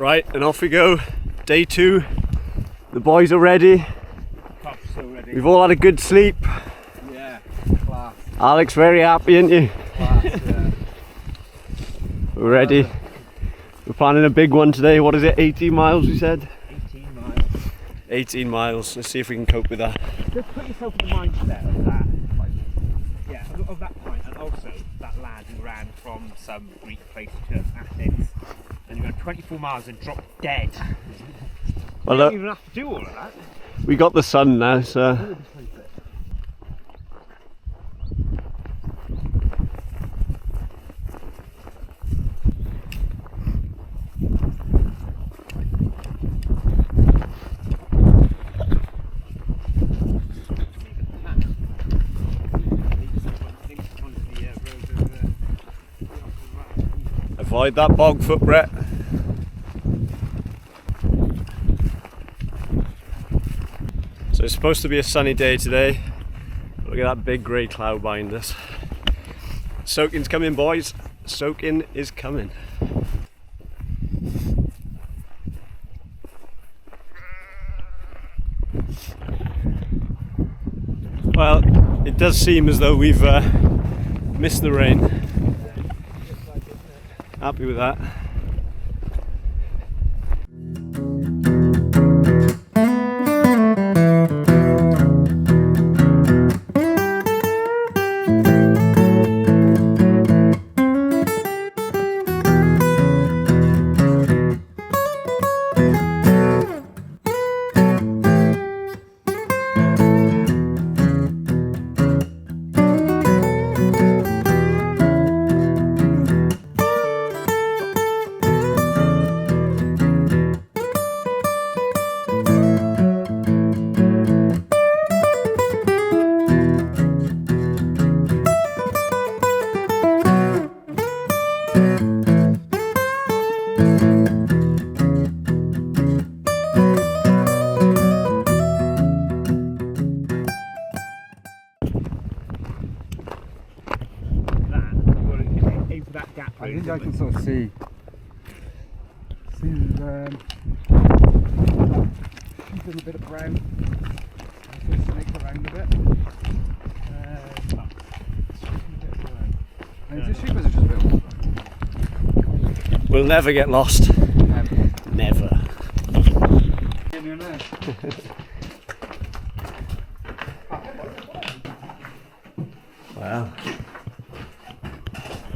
Right, and off we go. Day 2. The boys are ready. So ready. We've all had a good sleep. Yeah, class. Alex, very happy, isn't you? Class, yeah. We're ready. We're planning a big one today. What is it? 18 miles we said? 18 miles. 18 miles. Let's see if we can cope with that. Just put yourself in the mindset of that. Like, yeah, of that point, and also that lad who ran from some Greek place to Athens, and he ran 24 miles and dropped dead. Well, You don't even have to do all of that. we got the sun now, so. Avoid that bog foot, Brett. So it's supposed to be a sunny day today. Look at that big grey cloud behind us. Soaking's coming, boys. Soaking is coming. Well, it does seem as though we've missed the rain. Happy with that. I think I can sort of see she's done a bit of brown. I sort of snake around a bit. Is it sheep or is it just a bit of... We'll never get lost. Never. Wow.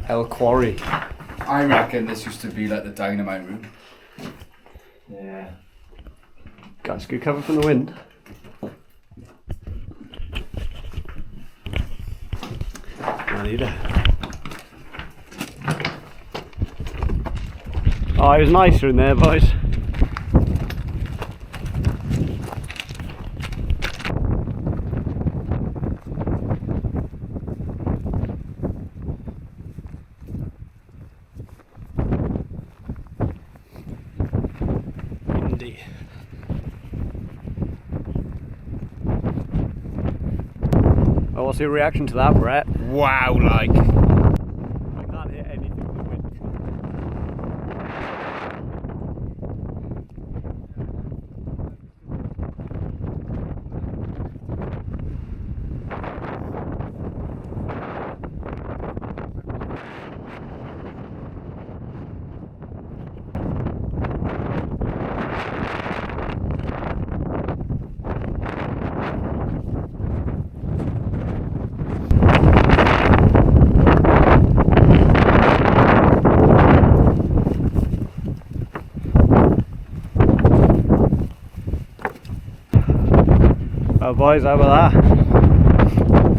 El Quarry. I reckon this used to be like the dynamite room. Yeah. Guys, good cover from the wind. I need it. Oh, it was nicer in there, boys. Oh, what's your reaction to that, Brett? Wow, like. I can't hear anything with the wind. Well, boys, how about that?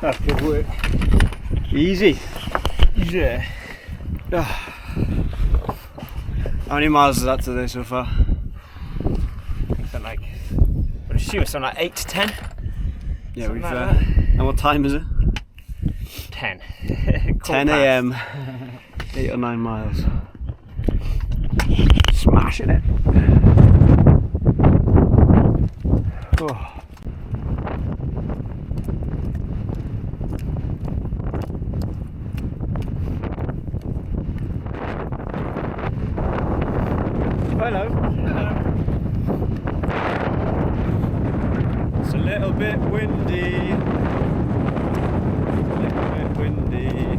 That's good work. Easy. Yeah. How many miles is that today so far? So like, I'd assume it's on like 8 to 10. Yeah, Something we've. like that. And what time is it? 10. 10 a.m. 8 or 9 miles. Smashing it. Oh. Hello. It's a little bit windy. A little bit windy.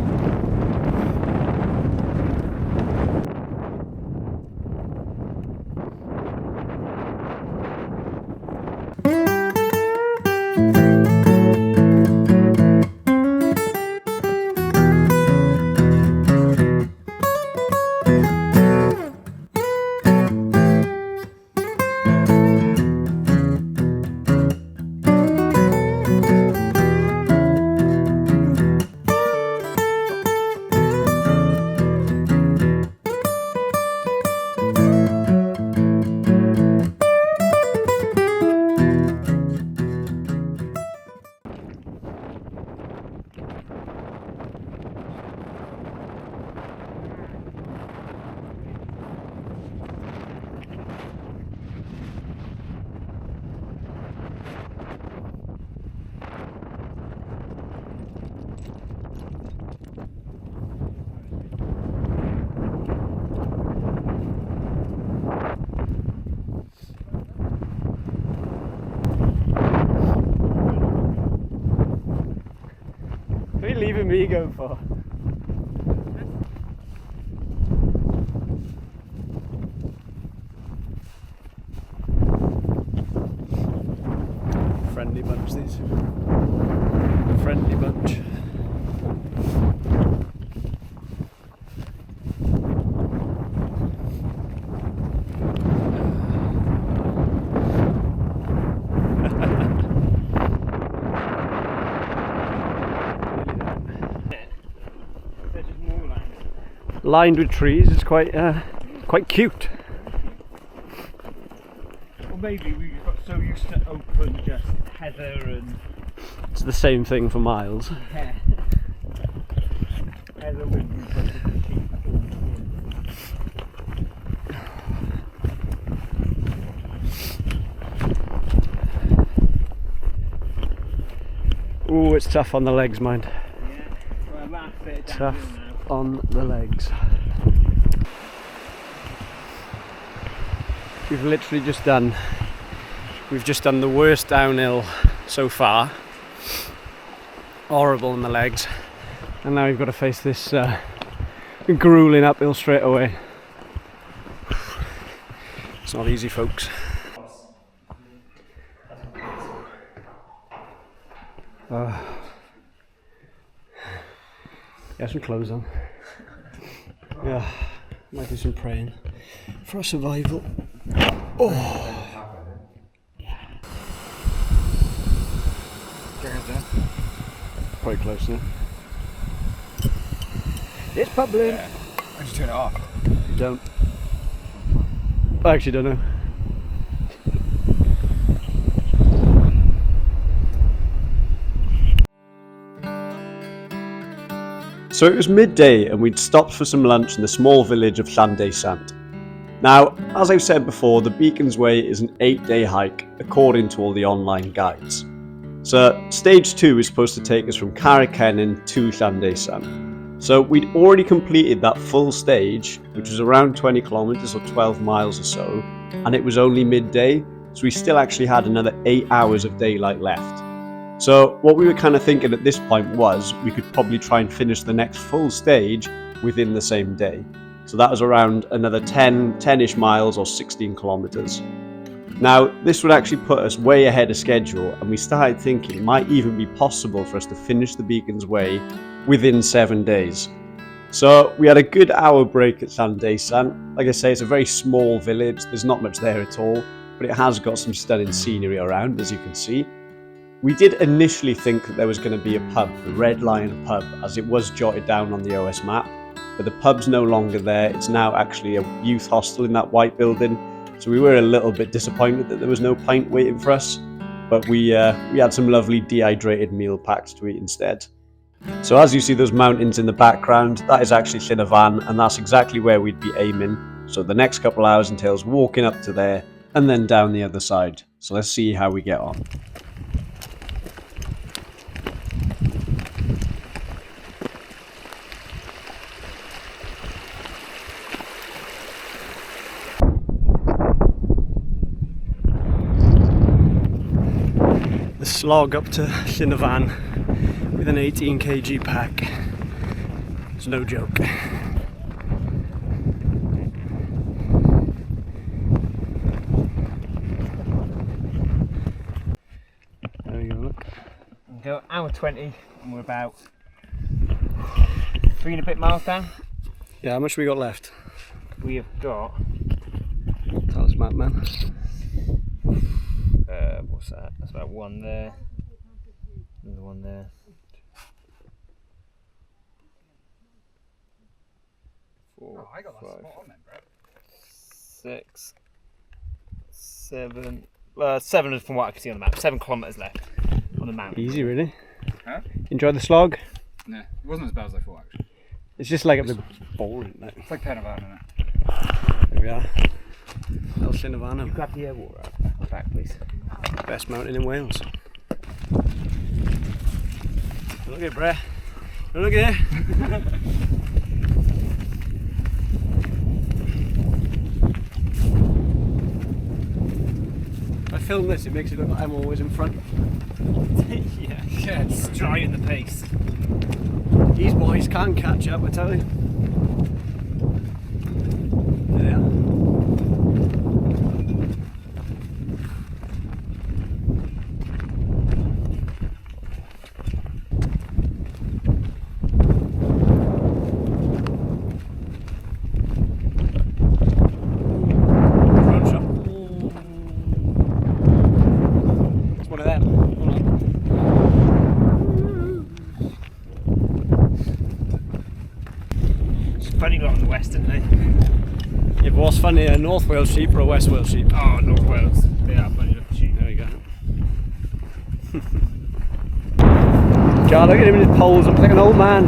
What are you leaving me go for? Friendly bunch these. A friendly bunch. Lined with trees, it's quite cute. Or maybe we got so used to open just heather and It's the same thing for miles. yeah. Heather with the sheep. Ooh, it's tough on the legs, mind. Yeah. Well, last bit Tough downhill now. on the legs. We've literally just done the worst downhill so far. Horrible on the legs. And now we've got to face this grueling uphill straight away. It's not easy, folks. Get some clothes on. Yeah, might do some praying for survival. Oh. Quite close now. It's bubbling. Yeah. Why don't you turn it off? You don't. I actually don't know. So it was midday and we'd stopped for some lunch in the small village of Llanddeusant. Now, as I've said before, the Beacon's Way is an 8-day hike according to all the online guides. So stage 2 is supposed to take us from Carrick-Cennen to Llanddeusant. So we'd already completed that full stage, which was around 20 kilometres or 12 miles or so, and it was only midday, so we still actually had another 8 hours of daylight left. So what we were kind of thinking at this point was we could probably try and finish the next full stage within the same day. So that was around another 10-ish miles or 16 kilometres. Now, this would actually put us way ahead of schedule, and we started thinking it might even be possible for us to finish the Beacon's Way within 7 days. So we had a good hour break at Llanddeusant. Like I say, it's a very small village, there's not much there at all, but it has got some stunning scenery around, as you can see. We did initially think that there was going to be a pub, the Red Lion pub, as it was jotted down on the OS map, but the pub's no longer there. It's now actually a youth hostel in that white building, so we were a little bit disappointed that there was no pint waiting for us, but we had some lovely dehydrated meal packs to eat instead. So as you see those mountains in the background, that is actually Llyn y Fan, and that's exactly where we'd be aiming. So the next couple hours entails walking up to there and then down the other side. So let's see how we get on. The slog up to Llyn y Fan with an 18 kg pack. It's no joke. There we go, look. Go hour 20 and we're about 3 and a bit miles down. Yeah, how much we got left? We have got, Tell us, map man. what's that? That's about one there, another one there. 4, 5, 6, 7. 7 from what I can see on the map. 7 kilometres left on the mountain. Easy, really. Huh? Enjoy the slog. Nah, it wasn't as bad as I thought actually. It's just like a bit boring. Like. It's like Pen isn't it? There we are. Little Llyn y Fan. Grab the air water out back, please. Best mountain in Wales. Look at Brett. Look at it. If I film this, it makes it look like I'm always in front. Yeah, it's driving the pace. These boys can't catch up, I tell you. There they are. It's one of them. Hold on. It's funny lot on the west, isn't they? Yeah, but what's funny, a North Wales sheep or a West Wales sheep? Oh, North Wales. They are funny looking sheep. There we go. God, look at him in his poles, looks like an old man.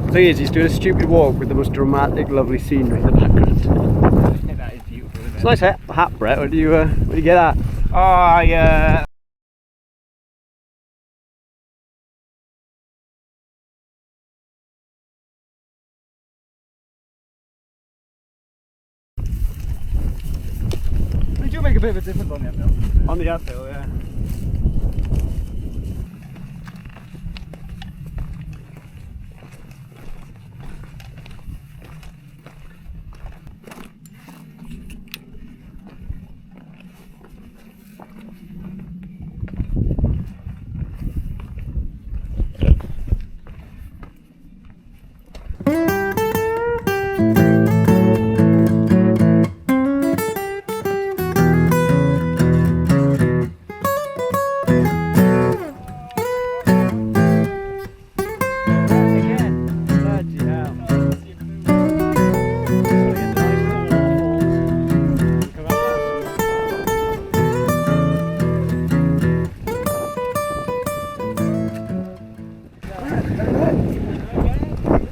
The thing is, he's doing a stupid walk with the most dramatic, lovely scenery in the background. That is beautiful, isn't it? It's a nice hat, Brett. Where do you get that? Oh, I They do make a bit of a difference on the uphill. On the uphill, yeah.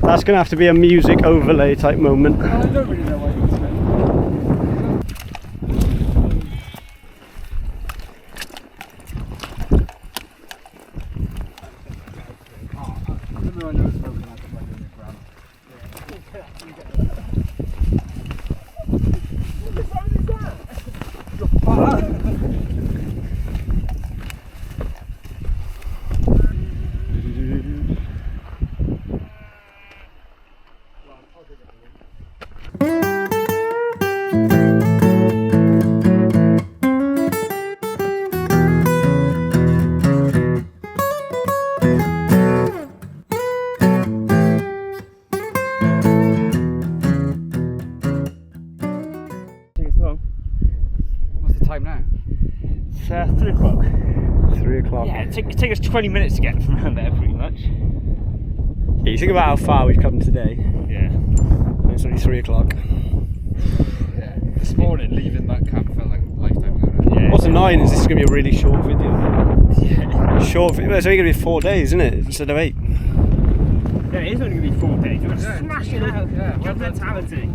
That's going to have to be a music overlay type moment. I don't really know why you would say. What's the time now? It's 3 o'clock. 3 o'clock. Yeah, it take us 20 minutes to get from around there, pretty much. Yeah, you think about how far we've come today. Yeah. It's only 3 o'clock. Yeah. This morning, leaving that camp felt like a lifetime ago. Yeah. What's annoying is this is going to be a really short video. Short video, it's only going to be 4 days, isn't it? Instead of 8. Yeah, it is only going to be 4 days. You're going to Yeah. smash it out. Yeah, Good mentality.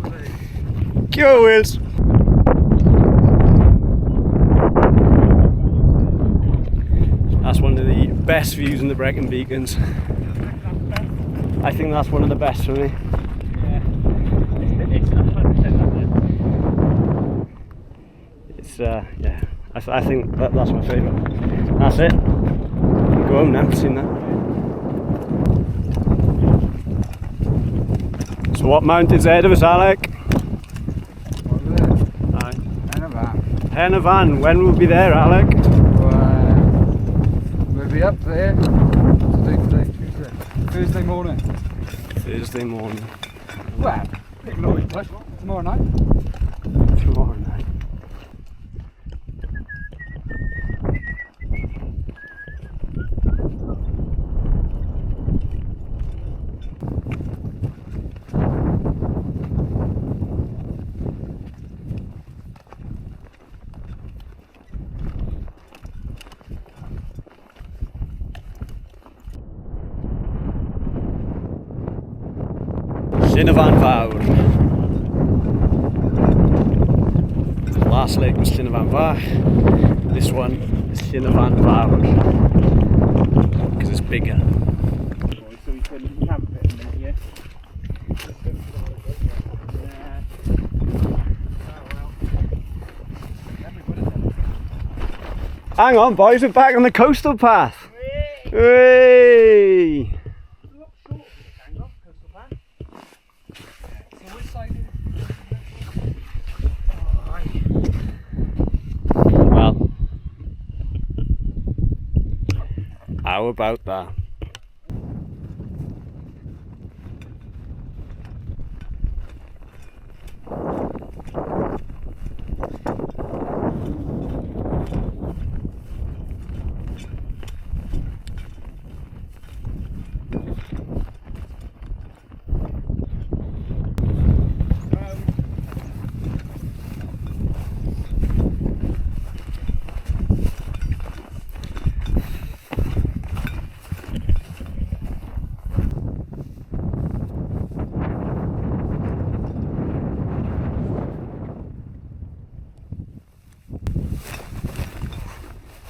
Go, Wills! That's one of the best views in the Brecon Beacons. I think that's one of the best for me. Yeah. It's 100% lovely. It's yeah, I think that's my favourite. That's it. Go home now, seen that. So what mountain's ahead of us, Alec? What was it? Aye. And a van. Hen of Van, when will we be there, Alec? We'll be up there today, Tuesday. Thursday morning. Thursday morning. Well, not really much. Tomorrow night. Tomorrow night. Llyn Fawr. Last lake was Llyn Fach. This one is Llyn Fawr. Because it's bigger. So we can have a bit of a minute here. Hang on, boys, we're back on the coastal path. Hey! Well, how about that?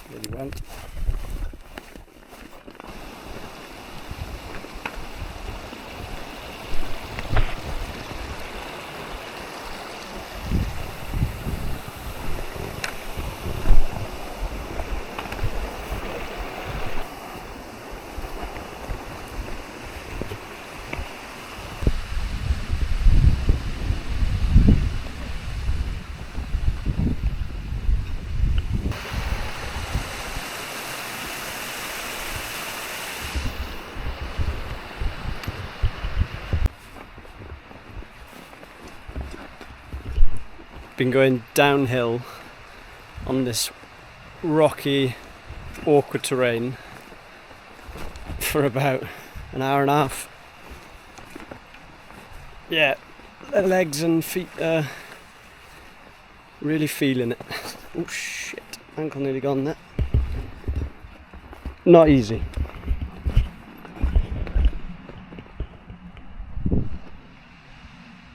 There he went. Been going downhill on this rocky, awkward terrain for about an hour and a half. Yeah, the legs and feet are really feeling it. Oh shit, ankle nearly gone there. Not easy.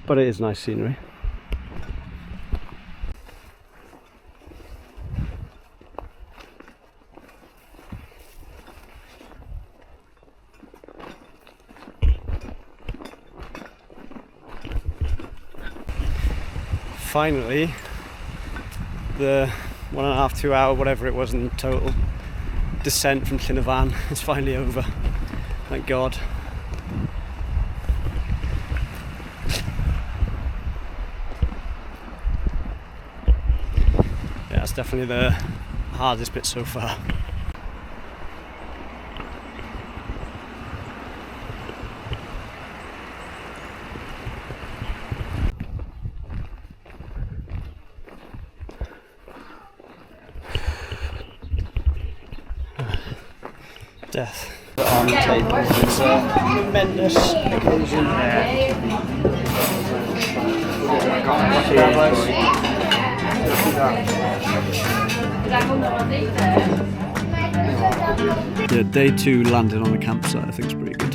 But it is nice scenery. Finally, the 1.5 to 2 hour, whatever it was in total, descent from Llyn Fawr is finally over. Thank God. Yeah, that's definitely the hardest bit so far. Death on the table. It's a tremendous occasion. Cheers, boys. Yeah, day 2 landing on a campsite I think is pretty good.